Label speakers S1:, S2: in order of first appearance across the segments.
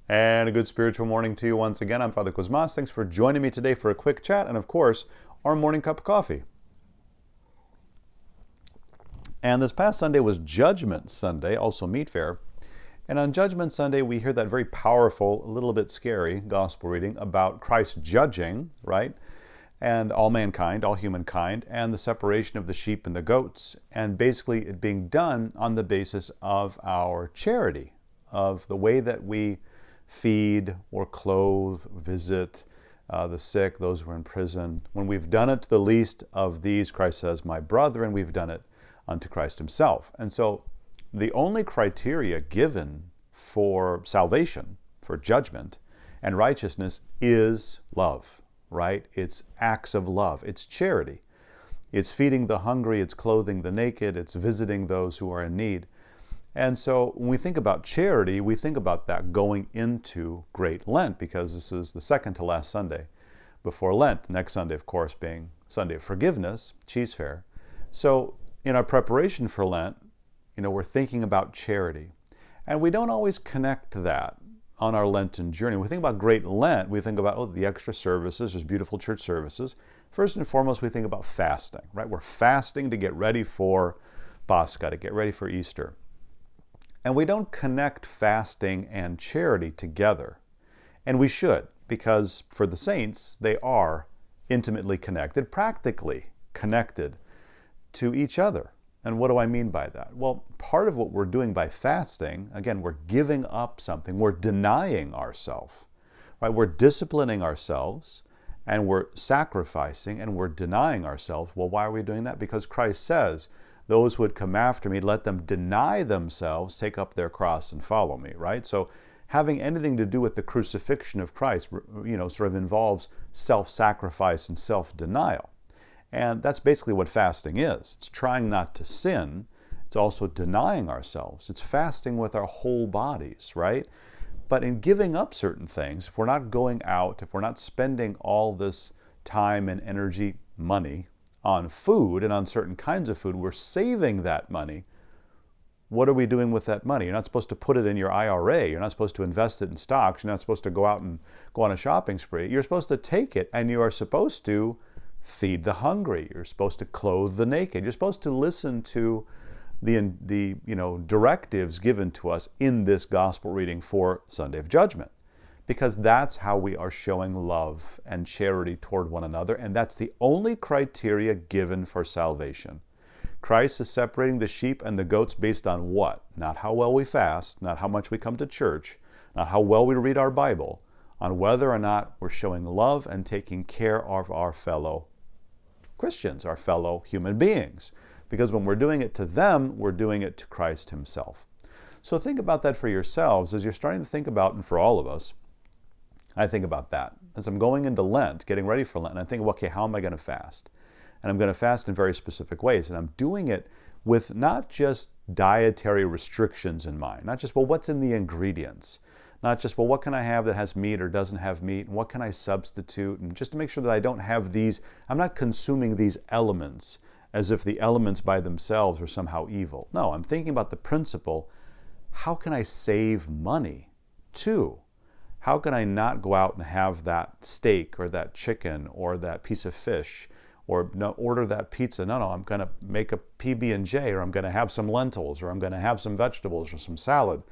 S1: And a good spiritual morning to you once again. I'm Father Cosmas. Thanks for joining me today for a quick chat and, of course, our morning cup of coffee. And this past Sunday was Judgment Sunday, also Meat Fair. And on Judgment Sunday, we hear that very powerful, a little bit scary gospel reading about Christ judging, right? And all mankind, all humankind, and the separation of the sheep and the goats. And basically it being done on the basis of our charity, of the way that we feed or clothe, visit the sick, those who are in prison. When we've done it to the least of these, Christ says, my brethren, we've done it unto Christ himself. And so the only criteria given for salvation, for judgment and righteousness is love, right? It's acts of love. It's charity. It's feeding the hungry. It's clothing the naked. It's visiting those who are in need. And so when we think about charity, we think about that going into Great Lent, because this is the second to last Sunday before Lent. Next Sunday, of course, being Sunday of Forgiveness, Cheese Fair. So in our preparation for Lent, we're thinking about charity. And we don't always connect that on our Lenten journey. When we think about Great Lent, we think about, the extra services, there's beautiful church services. First and foremost, we think about fasting, right? We're fasting to get ready for Pascha, to get ready for Easter. And we don't connect fasting and charity together. And we should, because for the saints, they are intimately connected, practically connected to each other. And what do I mean by that? Well, part of what we're doing by fasting, again, we're giving up something, we're denying ourselves, right? We're disciplining ourselves, and we're sacrificing, and we're denying ourselves. Well, why are we doing that? Because Christ says, those who would come after me, let them deny themselves, take up their cross and follow me, right? So having anything to do with the crucifixion of Christ, sort of involves self-sacrifice and self-denial. And that's basically what fasting is. It's trying not to sin. It's also denying ourselves. It's fasting with our whole bodies, right? But in giving up certain things, if we're not going out, if we're not spending all this time and energy, money, on food and on certain kinds of food, we're saving that money. What are we doing with that money? You're not supposed to put it in your IRA. You're not supposed to invest it in stocks. You're not supposed to go out and go on a shopping spree. You're supposed to take it, and you are supposed to feed the hungry. You're supposed to clothe the naked. You're supposed to listen to the directives given to us in this gospel reading for Sunday of Judgment, because that's how we are showing love and charity toward one another, and that's the only criteria given for salvation. Christ is separating the sheep and the goats based on what? Not how well we fast, not how much we come to church, not how well we read our Bible, on whether or not we're showing love and taking care of our fellow Christians, our fellow human beings. Because when we're doing it to them, we're doing it to Christ himself. So think about that for yourselves as you're starting to think about, and for all of us, I think about that. As I'm going into Lent, getting ready for Lent, and I think, okay, how am I going to fast? And I'm going to fast in very specific ways. And I'm doing it with not just dietary restrictions in mind, not just, what's in the ingredients? Not just, what can I have that has meat or doesn't have meat? And what can I substitute? And just to make sure that I don't have these, I'm not consuming these elements as if the elements by themselves are somehow evil. No, I'm thinking about the principle, how can I save money too? How can I not go out and have that steak or that chicken or that piece of fish or order that pizza? No, I'm going to make a PB&J, or I'm going to have some lentils, or I'm going to have some vegetables or some salad.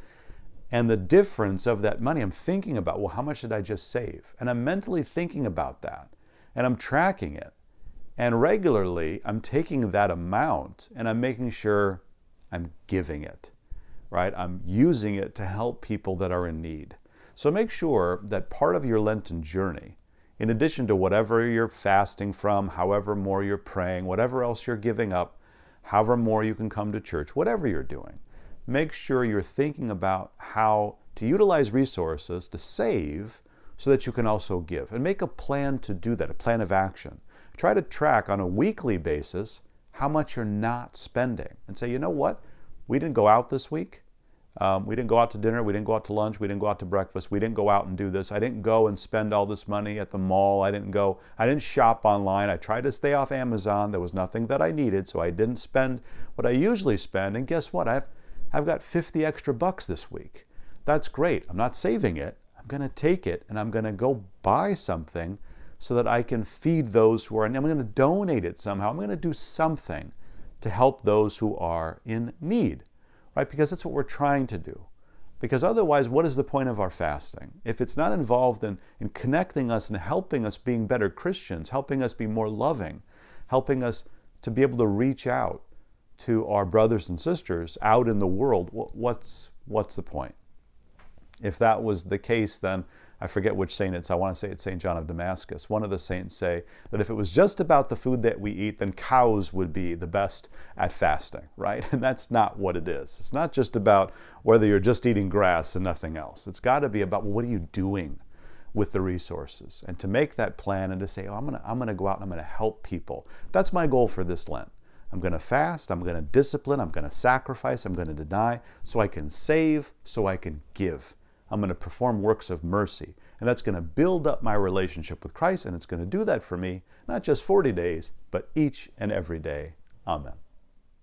S1: And the difference of that money, I'm thinking about, how much did I just save? And I'm mentally thinking about that, and I'm tracking it. And regularly, I'm taking that amount and I'm making sure I'm giving it, right? I'm using it to help people that are in need. So make sure that part of your Lenten journey, in addition to whatever you're fasting from, however more you're praying, whatever else you're giving up, however more you can come to church, whatever you're doing, make sure you're thinking about how to utilize resources to save so that you can also give. And make a plan to do that, a plan of action. Try to track on a weekly basis how much you're not spending. And say, you know what? We didn't go out this week. We didn't go out to dinner, we didn't go out to lunch, we didn't go out to breakfast, we didn't go out and do this. I didn't go and spend all this money at the mall. I didn't shop online. I tried to stay off Amazon. There was nothing that I needed, so I didn't spend what I usually spend. And guess what? I've got 50 extra bucks this week. That's great. I'm not saving it. going to take it and I'm going to go buy something so that I can feed those who are, and I'm going to donate it somehow. I'm going to do something to help those who are in need, right? Because that's what we're trying to do. Because otherwise, what is the point of our fasting? If it's not involved in connecting us and helping us being better Christians, helping us be more loving, helping us to be able to reach out to our brothers and sisters out in the world, what's the point? If that was the case, then I forget which saint it's. I want to say it's St. John of Damascus. One of the saints say that if it was just about the food that we eat, then cows would be the best at fasting, right? And that's not what it is. It's not just about whether you're just eating grass and nothing else. It's got to be about, well, what are you doing with the resources? And to make that plan and to say, oh, I'm going to go out and I'm going to help people. That's my goal for this Lent. I'm going to fast, I'm going to discipline, I'm going to sacrifice, I'm going to deny, so I can save, so I can give. I'm going to perform works of mercy. And that's going to build up my relationship with Christ, and it's going to do that for me, not just 40 days, but each and every day. Amen.